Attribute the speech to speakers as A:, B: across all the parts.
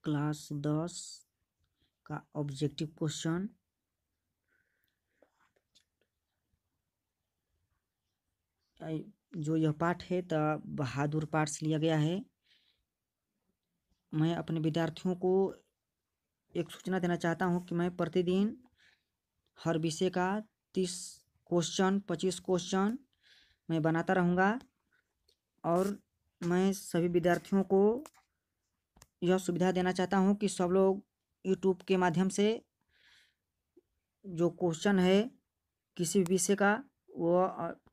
A: Class 10 का objective question. जो यह पाठ है तो बहादुर पाठ से लिया गया है। मैं अपने विद्यार्थियों को एक सूचना देना चाहता हूं कि मैं प्रतिदिन हर विषय का 30 क्वेश्चन 25 क्वेश्चन मैं बनाता रहूँगा और मैं सभी विद्यार्थियों को यह सुविधा देना चाहता हूं कि सब लोग यूट्यूब के माध्यम से जो क्वेश्चन है किसी भी विषय का वो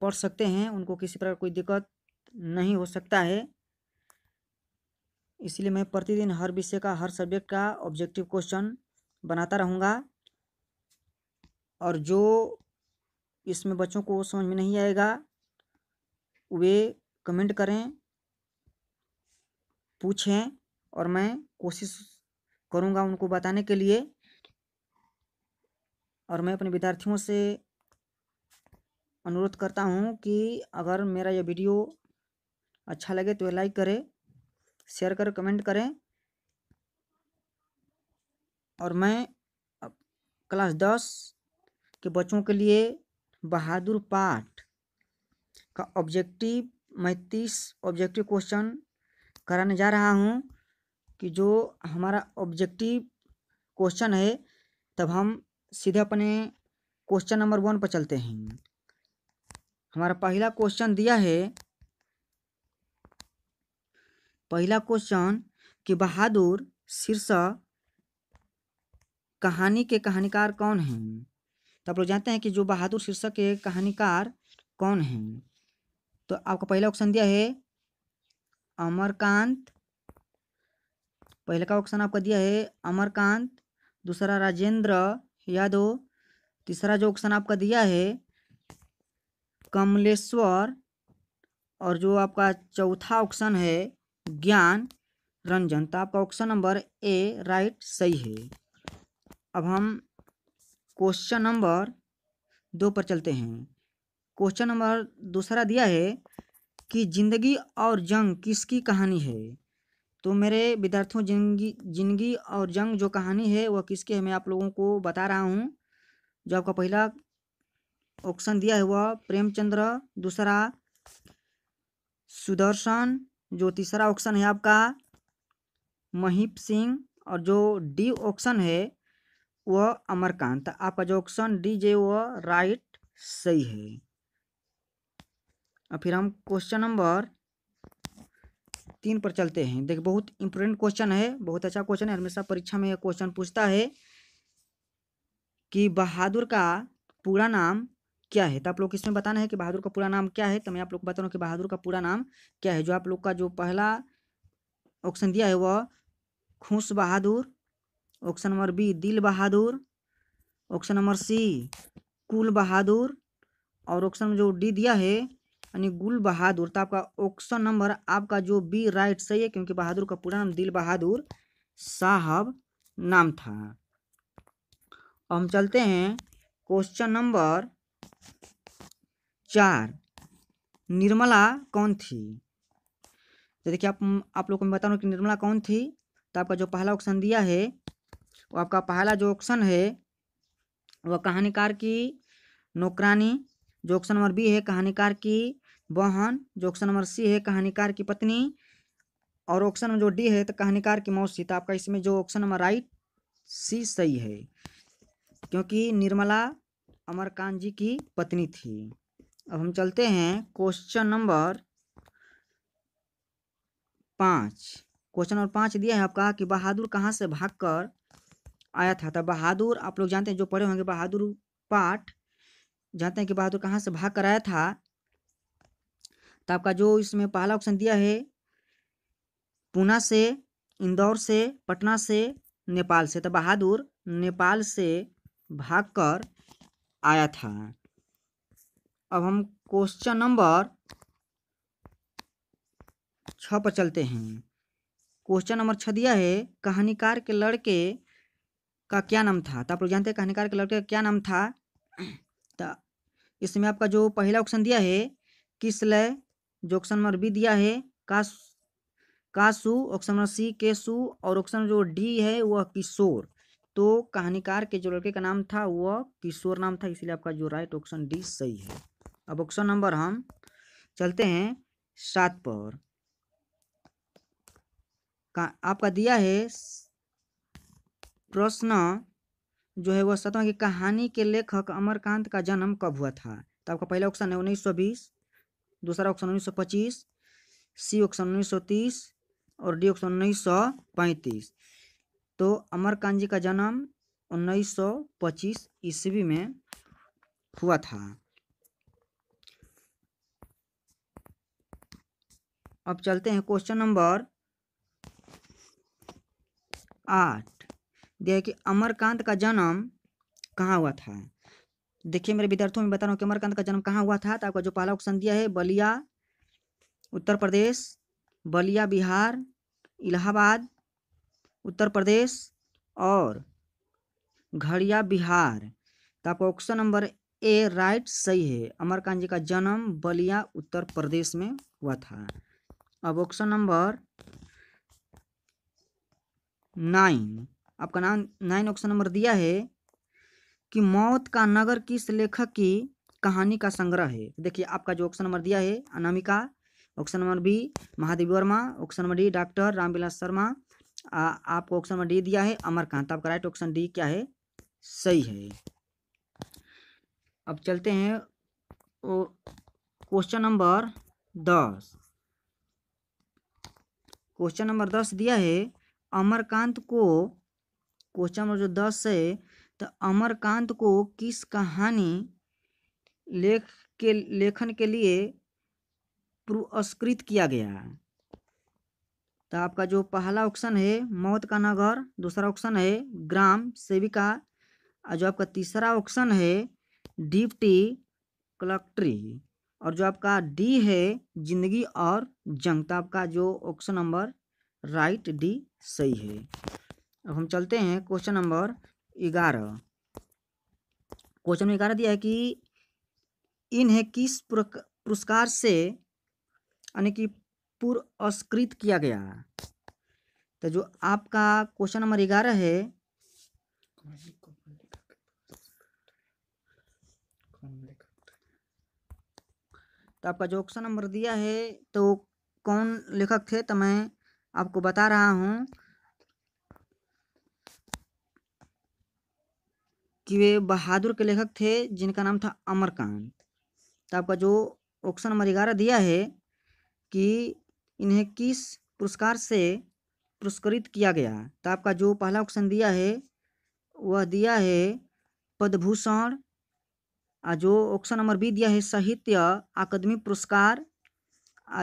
A: पढ़ सकते हैं। उनको किसी प्रकार कोई दिक्कत नहीं हो सकता है। इसलिए मैं प्रतिदिन हर विषय का हर सब्जेक्ट का ऑब्जेक्टिव क्वेश्चन बनाता रहूँगा और जो इसमें बच्चों को समझ में नहीं आएगा वे कमेंट करें, पूछें और मैं कोशिश करूँगा उनको बताने के लिए। और मैं अपने विद्यार्थियों से अनुरोध करता हूँ कि अगर मेरा यह वीडियो अच्छा लगे तो लाइक करें, शेयर करें, कमेंट करें। और मैं क्लास 10 के बच्चों के लिए बहादुर पाठ का ऑब्जेक्टिव मैं 30 ऑब्जेक्टिव क्वेश्चन कराने जा रहा हूँ कि जो हमारा ऑब्जेक्टिव क्वेश्चन है तब हम सीधे अपने क्वेश्चन नंबर 1 पर चलते हैं। हमारा पहला क्वेश्चन दिया है, पहला क्वेश्चन कि बहादुर शीर्षक कहानी के कहानीकार कौन हैं। तो आप लोग जानते हैं कि जो बहादुर शीर्षक के कहानीकार कौन हैं। तो आपका पहला ऑप्शन दिया है अमरकांत। पहले का ऑप्शन आपका दिया है अमरकांत, दूसरा राजेंद्र यादव, तीसरा जो ऑप्शन आपका दिया है कमलेश्वर और जो आपका चौथा ऑप्शन है ज्ञान रंजन। तो आपका ऑप्शन नंबर ए राइट सही है। अब हम क्वेश्चन नंबर 2 पर चलते हैं। क्वेश्चन नंबर दूसरा दिया है कि जिंदगी और जंग किसकी कहानी है। तो मेरे विद्यार्थियों जिंदगी और जंग जो कहानी है वह किसकी है मैं आप लोगों को बता रहा हूँ। जो आपका पहला ऑप्शन दिया है वह प्रेमचंद्र, दूसरा सुदर्शन, जो तीसरा ऑप्शन है आपका महीप सिंह और जो डी ऑप्शन है वह अमरकांत। आपका जो ऑप्शन डी जे वह राइट सही है। और फिर हम क्वेश्चन नंबर 3 पर चलते हैं। देखिए बहुत इंपॉर्टेंट क्वेश्चन है, बहुत अच्छा क्वेश्चन है। हमेशा परीक्षा में यह क्वेश्चन पूछता है कि बहादुर का पूरा नाम क्या है। तो आप लोग इसमें बताना है कि बहादुर का पूरा नाम क्या है। तो मैं आप लोग को बता रहा हूँ कि बहादुर का पूरा नाम क्या है। जो आप लोग का जो पहला ऑप्शन दिया है वह खुश बहादुर, ऑप्शन नंबर बी दिल बहादुर, ऑप्शन नंबर सी कुल बहादुर और ऑप्शन जो डी दिया है यानी गुल बहादुर। तो आपका ऑप्शन नंबर आपका जो बी राइट सही है, क्योंकि बहादुर का पूरा नाम दिल बहादुर साहब नाम था। अब हम चलते हैं क्वेश्चन नंबर 4, निर्मला कौन थी। तो देखिए आप लोग को मैं बता रहा हूँ कि निर्मला कौन थी। तो आपका जो पहला ऑप्शन दिया है वो आपका पहला जो ऑप्शन है वह कहानीकार की नौकरानी, जो ऑप्शन नंबर बी है कहानीकार की बहन, जो ऑप्शन नंबर सी है कहानीकार की पत्नी और ऑप्शन नंबर जो डी है तो कहानीकार की मौसी। तो आपका इसमें जो ऑप्शन नंबर राइट सी सही है, क्योंकि निर्मला अमरकांत जी की पत्नी थी। अब हम चलते हैं क्वेश्चन नंबर 5। क्वेश्चन नंबर 5 दिया है आपका कि बहादुर कहाँ से भागकर आया था। तो बहादुर आप लोग जानते हैं, जो पढ़े होंगे बहादुर पाठ, जानते हैं कि बहादुर कहाँ से भाग कर आया था। तो आपका जो इसमें पहला ऑप्शन दिया है पूना से, इंदौर से, पटना से, नेपाल से। तो बहादुर नेपाल से भागकर आया था। अब हम क्वेश्चन नंबर 6 पर चलते हैं। क्वेश्चन नंबर 6 दिया है कहानीकार के लड़के का क्या नाम था। तो आप लोग जानते हैं कहानीकार के लड़के का क्या नाम था। तो इसमें आपका जो पहला ऑप्शन दिया है किसलय, जो ऑप्शन नंबर बी दिया है कासु, ऑप्शन नंबर सी केसु, और ऑप्शन जो डी है वह किशोर। तो कहानीकार के जो लड़के का नाम था वह किशोर नाम था, इसलिए आपका जो राइट ऑप्शन डी सही है। अब ऑप्शन नंबर हम चलते हैं 7 पर। आपका दिया है प्रश्न जो है वह 7वां की कहानी के लेखक अमरकांत का जन्म कब हुआ था। तो आपका पहला ऑप्शन है 1920, दूसरा ऑप्शन 1925, सी ऑप्शन 1930 और डी ऑप्शन 1935। तो अमरकांत जी का जन्म 1925 ईस्वी में हुआ था। अब चलते हैं क्वेश्चन नंबर 8। दिया है कि अमरकांत का जन्म कहाँ हुआ था। देखिए मेरे विद्यार्थियों में बता रहा हूँ कि अमरकांत का जन्म कहाँ हुआ था। तो आपका जो पहला ऑप्शन दिया है बलिया उत्तर प्रदेश, बलिया बिहार, इलाहाबाद उत्तर प्रदेश और घड़िया बिहार। तो आपका ऑप्शन नंबर ए राइट सही है। अमरकांत जी का जन्म बलिया उत्तर प्रदेश में हुआ था। अब ऑप्शन नंबर 9, आपका नाम 9 ऑप्शन नंबर दिया है कि मौत का नगर किस लेखक की कहानी का संग्रह है। देखिए आपका जो ऑप्शन नंबर दिया है Anamika, option number B Mahadevi Verma, option number D doctor Ramvilas Sharma, आपको ऑप्शन नंबर डी दिया है अमरकांत। आपका राइट ऑप्शन डी क्या है सही है। अब चलते हैं क्वेश्चन नंबर 10। क्वेश्चन नंबर 10 दिया है अमरकांत को, क्वेश्चन नंबर जो 10 है तो अमरकांत को किस कहानी लेखन के लिए पुरस्कृत किया गया। तो आपका जो पहला ऑप्शन है मौत का नगर, दूसरा ऑप्शन है ग्राम सेविका, और जो आपका तीसरा ऑप्शन है डिप्टी कलेक्ट्री, और जो आपका डी है जिंदगी और जंग। तो आपका जो ऑप्शन नंबर राइट डी सही है। अब हम चलते हैं क्वेश्चन नंबर 11। क्वेश्चन नंबर 11 दिया है कि इन्हें किस पुरस्कार से यानी कि पुरस्कृत किया गया। तो जो आपका क्वेश्चन नंबर 11 है तो आपका जो ऑप्शन नंबर दिया है तो कौन लेखक थे तो मैं आपको बता रहा हूँ कि वे बहादुर के लेखक थे जिनका नाम था अमरकांत। तो आपका जो ऑप्शन नंबर 11 दिया है कि इन्हें किस पुरस्कार से पुरस्कृत किया गया। तो आपका जो पहला ऑप्शन दिया है वह दिया है पद्मभूषण, जो ऑप्शन नंबर बी दिया है साहित्य अकादमी पुरस्कार,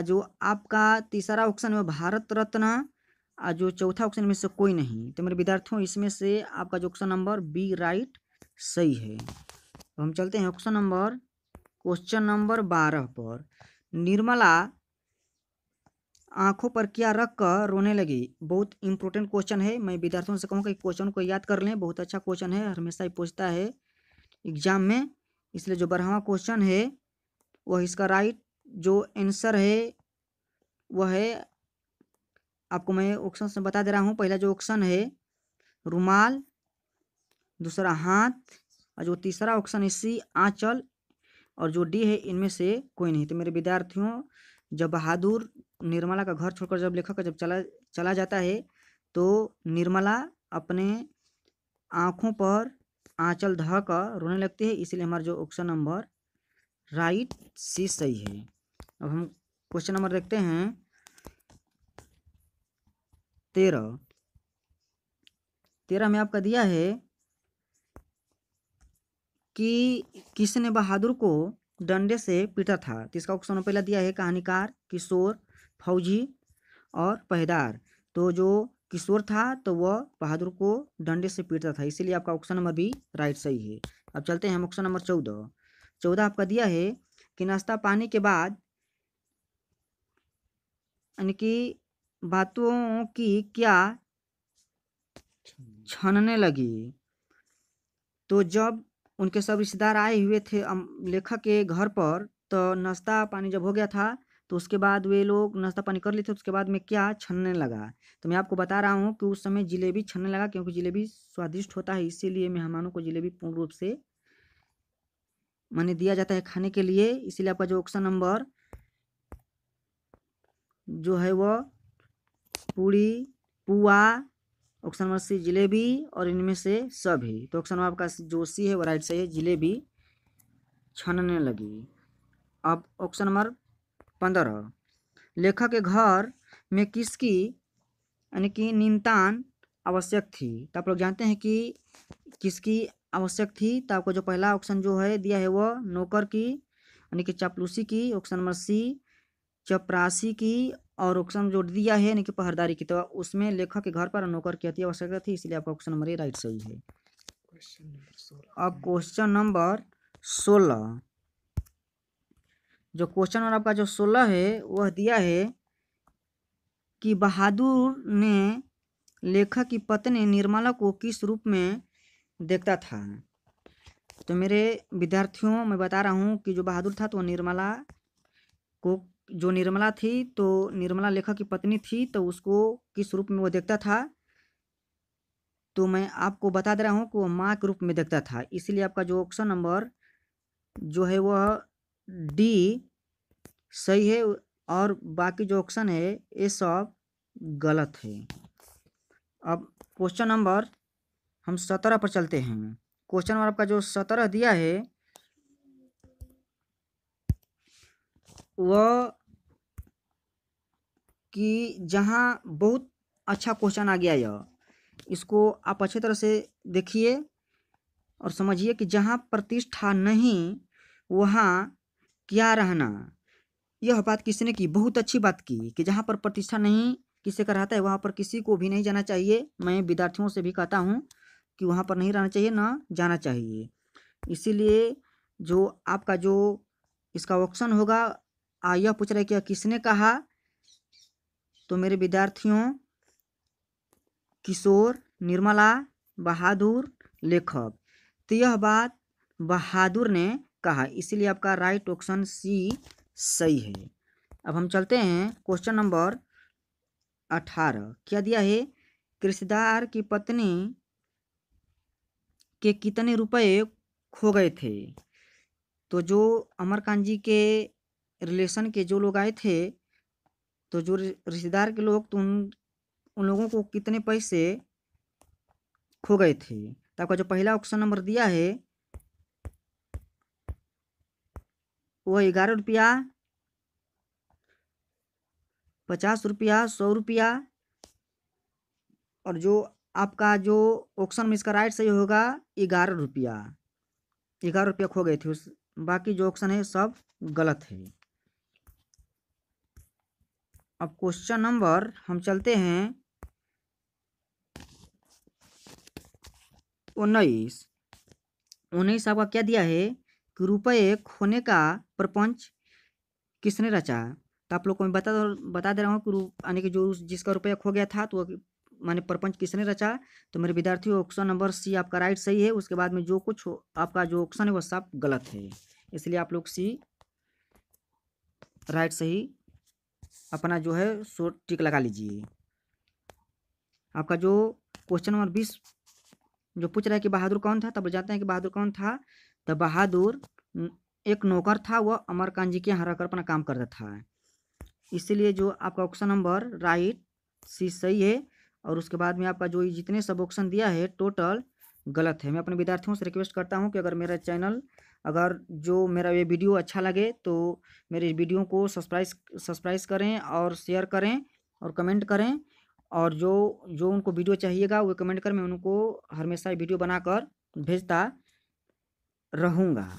A: जो आपका तीसरा ऑप्शन है भारत रत्न, जो चौथा ऑप्शन में से कोई नहीं। तो मेरे विद्यार्थियों इसमें से आपका जो ऑप्शन नंबर बी राइट सही है। तो हम चलते हैं ऑप्शन नंबर क्वेश्चन नंबर 12 पर। निर्मला आंखों पर क्या रख कर रोने लगी। बहुत इंपॉर्टेंट क्वेश्चन है। मैं विद्यार्थियों से कहूँगा कि क्वेश्चन को याद कर लें, बहुत अच्छा क्वेश्चन है, हमेशा ही पूछता है एग्जाम में। इसलिए जो 12वां क्वेश्चन है वह इसका राइट जो आंसर है वह है, आपको मैं ऑप्शन से बता दे रहा हूँ। पहला जो ऑप्शन है रुमाल, दूसरा हाथ, और जो तीसरा ऑप्शन है सी आंचल, और जो डी है इनमें से कोई नहीं। तो मेरे विद्यार्थियों जब बहादुर निर्मला का घर छोड़कर जब लेखक जब चला जाता है तो निर्मला अपने आँखों पर आंचल ढककर रोने लगती है, इसीलिए हमारा जो ऑप्शन नंबर राइट सी सही है। अब हम क्वेश्चन नंबर देखते हैं 13 में आपका दिया है कि किसने बहादुर को डंडे से पीटा था। तो इसका ऑप्शन पहला दिया है कहानीकार, किशोर, फौजी और पहरेदार। तो जो किशोर था तो वह बहादुर को डंडे से पीटता था, इसीलिए आपका ऑप्शन नंबर बी राइट सही है। अब चलते हैं हम ऑप्शन नंबर 14 आपका दिया है कि नाश्ता पानी के बाद यानी कि बातों की क्या छनने लगी। तो जब उनके सब रिश्तेदार आए हुए थे लेखक के घर पर, तो नाश्ता पानी जब हो गया था तो उसके बाद वे लोग नाश्ता पानी कर लेते, उसके बाद में क्या छनने लगा। तो मैं आपको बता रहा हूँ कि उस समय जलेबी छनने लगा, क्योंकि जलेबी स्वादिष्ट होता है, इसीलिए मेहमानों को जलेबी पूर्ण रूप से माने दिया जाता है खाने के लिए। इसीलिए आपका जो ऑप्शन नंबर जो है वह पूड़ी, पुआ, ऑप्शन नंबर सी जलेबी और इनमें से सभी। तो ऑप्शन नंबर आपका जो सी है वो राइट सही है, जलेबी छनने लगी। अब ऑप्शन नंबर 15, लेखक के घर में किसकी यानी कि निमतान आवश्यक थी। तो आप लोग जानते हैं कि किसकी आवश्यक थी। तो आपको जो पहला ऑप्शन जो है दिया है वह नौकर की यानी कि चापलूसी की, ऑप्शन नंबर सी चपरासी की, और ऑप्शन जो दिया है यानी कि पहरेदारी की। तो उसमें लेखक के घर पर नौकर की अति आवश्यकता थी, इसलिए आपका ऑप्शन नंबर ए राइट सही है। अब क्वेश्चन नंबर 16, जो क्वेश्चन नंबर आपका जो 16 है वह दिया है कि बहादुर ने लेखक की पत्नी निर्मला को किस रूप में देखता था। तो मेरे विद्यार्थियों मैं बता रहा हूँ कि जो बहादुर था तो निर्मला को, जो निर्मला थी तो निर्मला लेखक की पत्नी थी, तो उसको किस रूप में वो देखता था। तो मैं आपको बता दे रहा हूँ कि वो माँ के रूप में देखता था, इसीलिए आपका जो ऑप्शन नंबर जो है वह डी सही है, और बाकी जो ऑप्शन है ये सब गलत है। अब क्वेश्चन नंबर हम 17 पर चलते हैं। क्वेश्चन नंबर आपका जो 17 दिया है वह कि जहाँ बहुत अच्छा क्वेश्चन आ गया, यह इसको आप अच्छी तरह से देखिए और समझिए कि जहाँ प्रतिष्ठा नहीं वहाँ क्या रहना। यह बात किसने की, बहुत अच्छी बात की कि जहाँ पर प्रतिष्ठा नहीं किसी का रहता है वहाँ पर किसी को भी नहीं जाना चाहिए। मैं विद्यार्थियों से भी कहता हूँ कि वहाँ पर नहीं रहना चाहिए, ना जाना चाहिए। इसीलिए जो आपका जो इसका ऑप्शन होगा यह पूछ रहा है कि किसने कहा। तो मेरे विद्यार्थियों किशोर, निर्मला, बहादुर, लेखक, तो यह बात बहादुर ने कहा, इसीलिए आपका राइट ऑप्शन सी सही है। अब हम चलते हैं क्वेश्चन नंबर 18, क्या दिया है, कृषिदार की पत्नी के कितने रुपए खो गए थे। तो जो अमरकांत जी के रिलेशन के जो लोग आए थे, तो जो रिश्तेदार के लोग, तो उन लोगों को कितने पैसे खो गए थे। तो आपका जो पहला ऑप्शन नंबर दिया है वो 11 रुपया, 50 रुपया, 100 रुपया, और जो आपका जो ऑप्शन में इसका राइट सही होगा 11 रुपया। 11 रुपया खो गए थे, उस बाकी जो ऑप्शन है सब गलत है। अब क्वेश्चन नंबर हम चलते हैं 19। 19 आपका क्या दिया है कि रुपये खोने का प्रपंच किसने रचा। तो आप लोग को मैं बता दे रहा हूँ कि यानी कि जो जिसका रुपया खो गया था तो माने प्रपंच किसने रचा। तो मेरे विद्यार्थियों ऑप्शन नंबर सी आपका राइट सही है, उसके बाद में जो कुछ आपका जो ऑप्शन है वह सब गलत है, इसलिए आप लोग सी राइट सही अपना जो है सो टिक लगा लीजिए। आपका जो क्वेश्चन नंबर 20 जो पूछ रहा है कि बहादुर कौन था, तब जानते हैं कि बहादुर कौन था। तो बहादुर एक नौकर था, वह अमरकांत जी के यहाँ रहकर अपना काम करता था, इसीलिए जो आपका ऑप्शन नंबर राइट सी सही है। और उसके बाद में आपका जो जितने सब ऑप्शन दिया है टोटल गलत है। मैं अपने विद्यार्थियों से रिक्वेस्ट करता हूं कि अगर मेरा चैनल, अगर जो मेरा ये वीडियो अच्छा लगे तो मेरे वीडियो को सब्सक्राइब करें और शेयर करें और कमेंट करें, और जो जो उनको वीडियो चाहिएगा वो कमेंट कर, मैं उनको हमेशा वीडियो बनाकर भेजता रहूँगा।